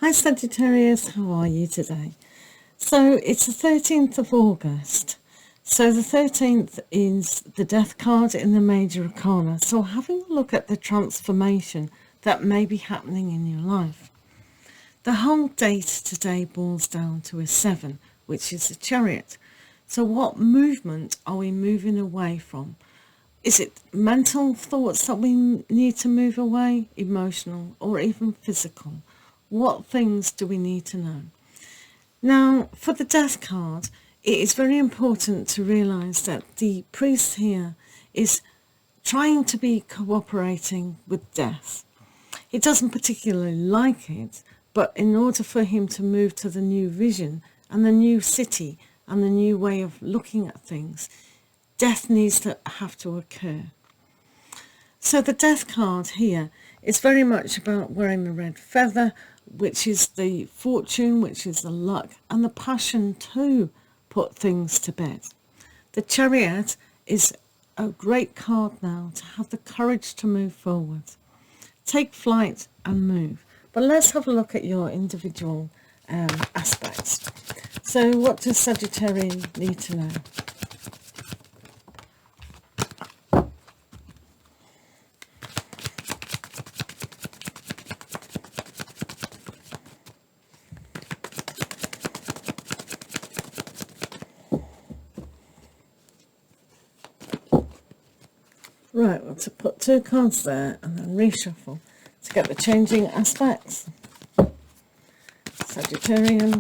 Hi Sagittarius, how are you today? So it's the 13th of August. So the 13th is the Death card in the Major Arcana. So having a look at the transformation that may be happening in your life. The whole date today boils down to a 7, which is the Chariot. So what movement are we moving away from? Is it mental thoughts that we need to move away, emotional, or even physical? What things do we need to know? Now, for the Death card, it is very important to realise that the priest here is trying to be cooperating with death. He doesn't particularly like it, but in order for him to move to the new vision and the new city and the new way of looking at things, death needs to have to occur. So the Death card here is very much about wearing the red feather, which is the fortune, which is the luck, and the passion to put things to bed. The Chariot is a great card now to have the courage to move forward. Take flight and move. But let's have a look at your individual aspects. So what does Sagittarius need to know? Right, well, to put 2 cards there and then reshuffle to get the changing aspects. Sagittarius.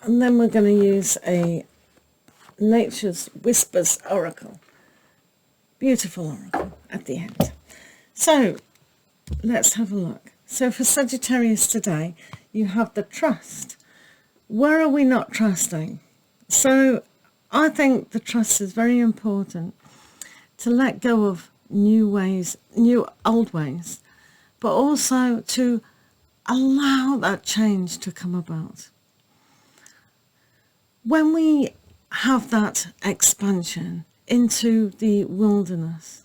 And then we're going to use a Nature's Whispers Oracle. Beautiful oracle at the end. So let's have a look. So for Sagittarius today, you have the trust. Where are we not trusting? So I think the trust is very important to let go of new ways, new old ways, but also to allow that change to come about. When we have that expansion into the wilderness,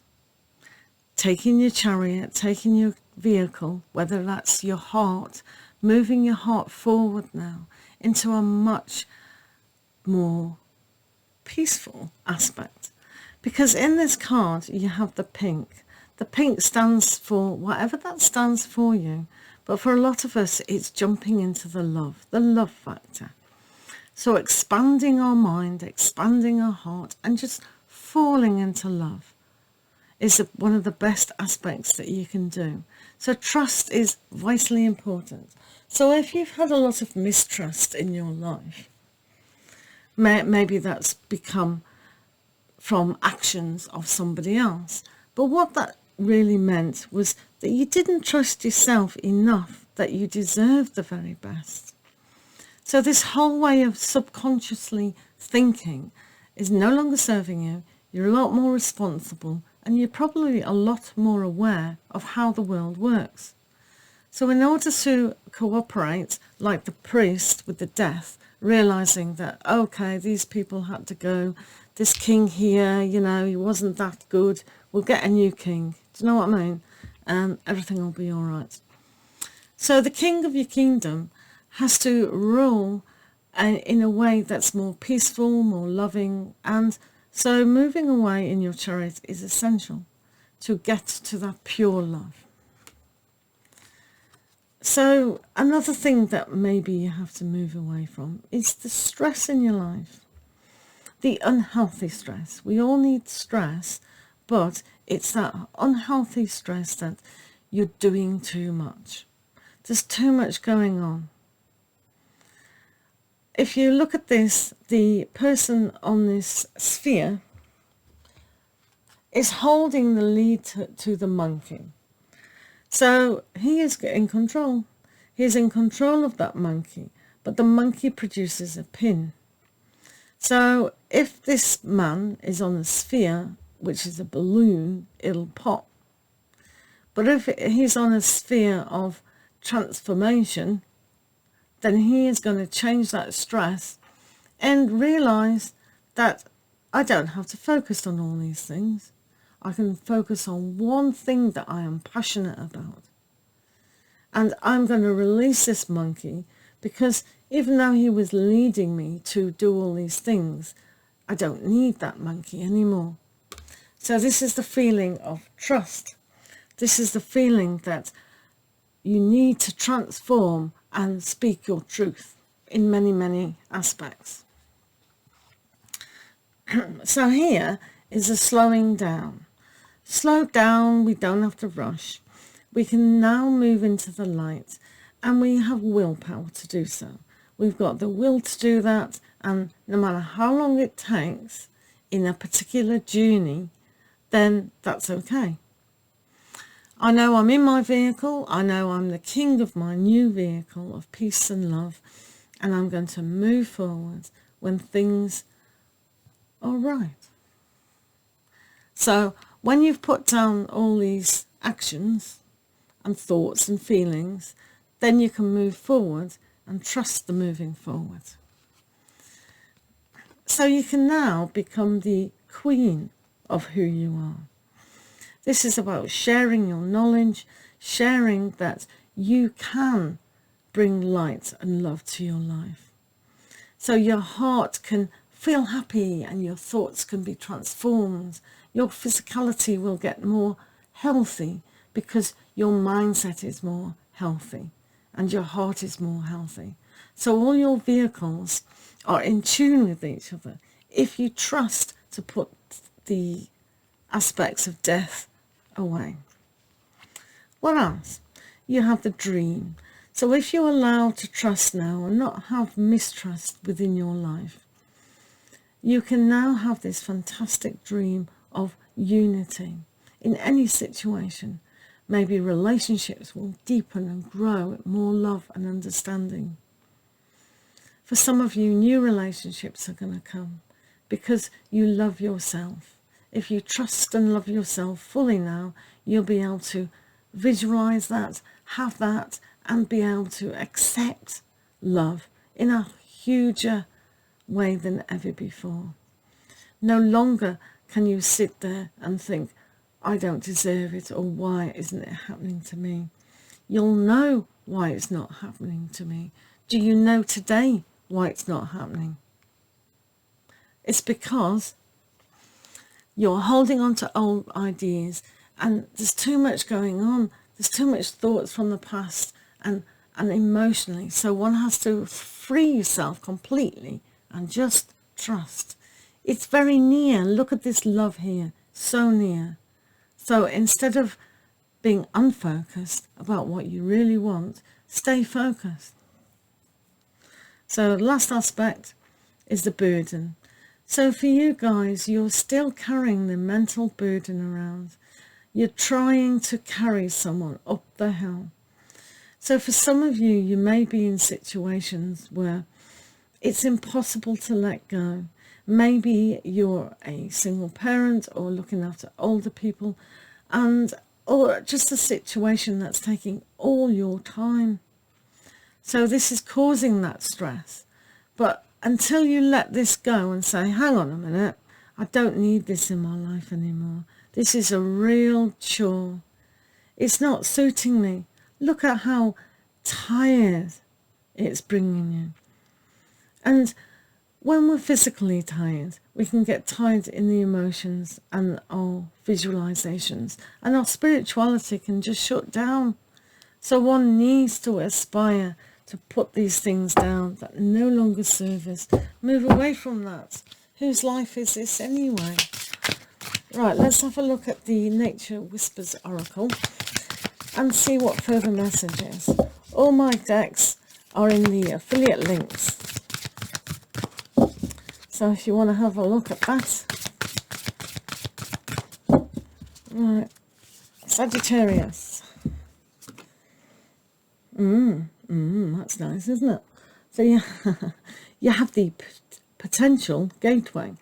taking your chariot, taking your vehicle, whether that's your heart, moving your heart forward now into a much more peaceful aspect. Because in this card you have the pink. The pink stands for whatever that stands for you, but for a lot of us it's jumping into the love factor. So expanding our mind, expanding our heart, and just falling into love is one of the best aspects that you can do. So trust is vitally important. So if you've had a lot of mistrust in your life, maybe that's become from actions of somebody else. But what that really meant was that you didn't trust yourself enough that you deserved the very best. So this whole way of subconsciously thinking is no longer serving you. You're a lot more responsible, and you're probably a lot more aware of how the world works. So in order to cooperate, like the priest with the death, realizing that, okay, these people had to go, this king here, you know, he wasn't that good, we'll get a new king. Do you know what I mean? And everything will be all right. So the king of your kingdom has to rule in a way that's more peaceful, more loving, and so moving away in your chariot is essential to get to that pure love. So another thing that maybe you have to move away from is the stress in your life, the unhealthy stress. We all need stress, but it's that unhealthy stress that you're doing too much. There's too much going on. If you look at this, the person on this sphere is holding the lead to the monkey. So he is in control. He's in control of that monkey, but the monkey produces a pin. So if this man is on a sphere, which is a balloon, it'll pop. But if he's on a sphere of transformation, then he is going to change that stress and realize that I don't have to focus on all these things. I can focus on one thing that I am passionate about. And I'm going to release this monkey, because even though he was leading me to do all these things, I don't need that monkey anymore. So this is the feeling of trust. This is the feeling that you need to transform and speak your truth in many, many aspects. So here is a slowing down. Slow down, we don't have to rush. We can now move into the light, and we have willpower to do so. We've got the will to do that, and no matter how long it takes in a particular journey, then that's okay. I know I'm in my vehicle. I know I'm the king of my new vehicle of peace and love, and I'm going to move forward when things are right. So when you've put down all these actions and thoughts and feelings, then you can move forward and trust the moving forward. So you can now become the queen of who you are. This is about sharing your knowledge, sharing that you can bring light and love to your life. So your heart can feel happy and your thoughts can be transformed. Your physicality will get more healthy because your mindset is more healthy and your heart is more healthy. So all your vehicles are in tune with each other if you trust to put the aspects of death away. What else? You have the dream. So if you allow to trust now and not have mistrust within your life, you can now have this fantastic dream of unity in any situation. Maybe relationships will deepen and grow with more love and understanding. For some of you, new relationships are going to come because you love yourself. If you trust and love yourself fully now, you'll be able to visualize that, have that, and be able to accept love in a huger way than ever before. No longer can you sit there and think, I don't deserve it, or why isn't it happening to me? You'll know why it's not happening to me. Do you know today why it's not happening? It's because you're holding on to old ideas and there's too much going on. There's too much thoughts from the past and emotionally. So one has to free yourself completely and just trust. It's very near. Look at this love here. So near. So instead of being unfocused about what you really want, stay focused. So the last aspect is the burden. So for you guys, you're still carrying the mental burden around. You're trying to carry someone up the hill. So for some of you, you may be in situations where it's impossible to let go. Maybe you're a single parent or looking after older people, or just a situation that's taking all your time. So this is causing that stress. But until you let this go and say, hang on a minute, I don't need this in my life anymore. This is a real chore. It's not suiting me. Look at how tired it's bringing you. And when we're physically tired, we can get tired in the emotions and our visualizations, and our spirituality can just shut down. So one needs to aspire to put these things down that no longer serve us. Move away from that. Whose life is this anyway? Right, let's have a look at the Nature Whispers Oracle and see what further messages. All my decks are in the affiliate links. So if you want to have a look at that. Right, Sagittarius. That's nice, isn't it? So you have the potential gateway.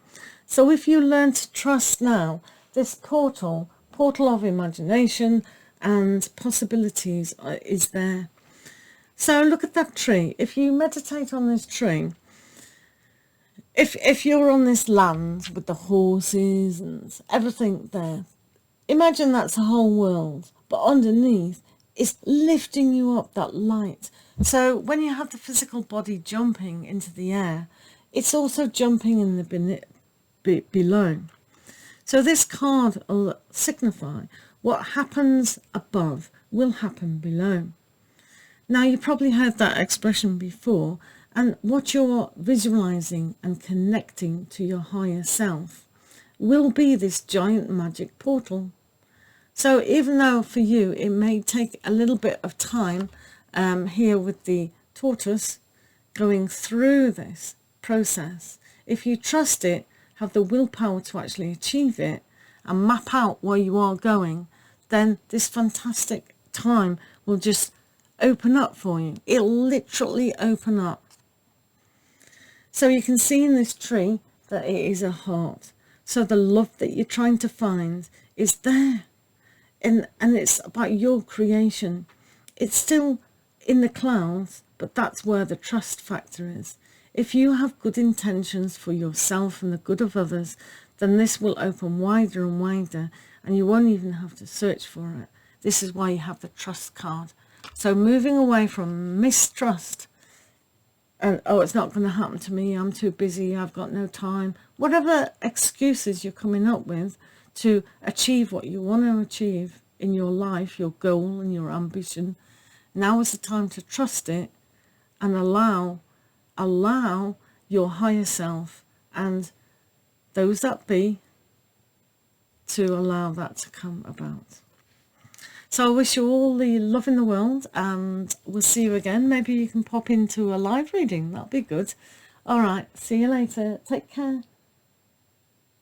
So if you learn to trust now, this portal of imagination and possibilities is there. So look at that tree. If you meditate on this tree, if you're on this land with the horses and everything there, imagine that's a whole world, but underneath it's lifting you up, that light. So when you have the physical body jumping into the air, it's also jumping in the below. So this card will signify what happens above will happen below. Now, you probably heard that expression before, and what you're visualizing and connecting to your higher self will be this giant magic portal. So even though for you it may take a little bit of time here with the tortoise going through this process, if you trust it, have the willpower to actually achieve it and map out where you are going, then this fantastic time will just open up for you. It'll literally open up. So you can see in this tree that it is a heart. So the love that you're trying to find is there. And it's about your creation. It's still in the clouds, but that's where the trust factor is. If you have good intentions for yourself and the good of others, then this will open wider and wider, and you won't even have to search for it. This is why you have the trust card. So moving away from mistrust and, oh, it's not going to happen to me, I'm too busy, I've got no time, whatever excuses you're coming up with to achieve what you want to achieve in your life, your goal and your ambition, now is the time to trust it and allow your higher self and those that be to allow that to come about. So I wish you all the love in the world, and we'll see you again. Maybe you can pop into a live reading. That'll be good. All right. See you later. Take care.